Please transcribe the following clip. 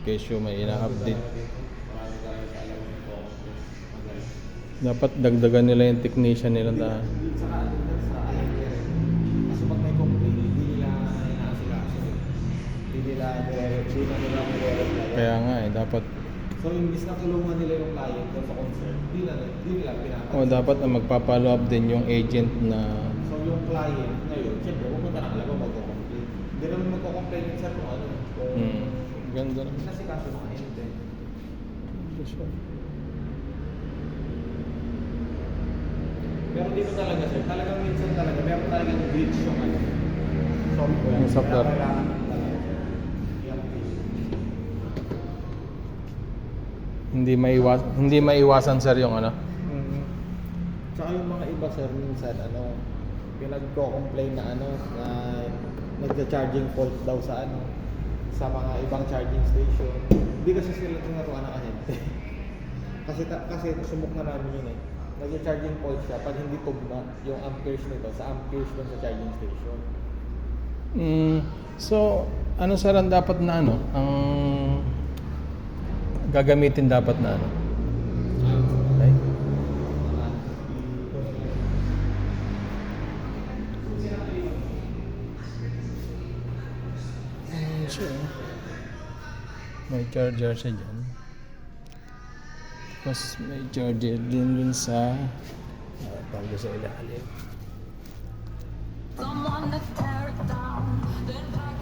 kesyo may ina-update. Marami tayo sa alam ng Cockpit. Magaling. Dapat dagdagan nila yung technician nila na Hindi sa aligner. Kasi pag may complaint, hindi nila inaasikaso. Hindi nila nire-reply. kaya nga dapat So, imbis na tulungan nila yung client sa concern, hindi nila pinapansin. dapat na magpa-follow up din yung agent na So, yung client ngayon, siyempre, pupunta na alam mo magko-complain. Hindi naman magko-complain sa kung ano. Kung ganda na. kasi kaso mga intent. Pero dito talaga sir, talagang minsan talaga, meron talagang glitch yung ano. Software. Yung software. Kaya kailangan talaga i-update. Hindi maiwasan sir yung ano. Tsaka yung mga iba sir, minsan pinagko-complain na na nagja-charging fault daw sa sa mga ibang charging station. Hindi kasi sila tinuruan ng ahente. kasi sumuk na namin yun eh. Nagja-charging fault siya pag hindi tugma yung amperes nito sa amperes dun sa charging station. So, ano sir ang dapat na ang gagamitin dapat na Okay. May charger siya dyan. Tapos may charger din sa pag sa ilalim. Someone to tear it down, then back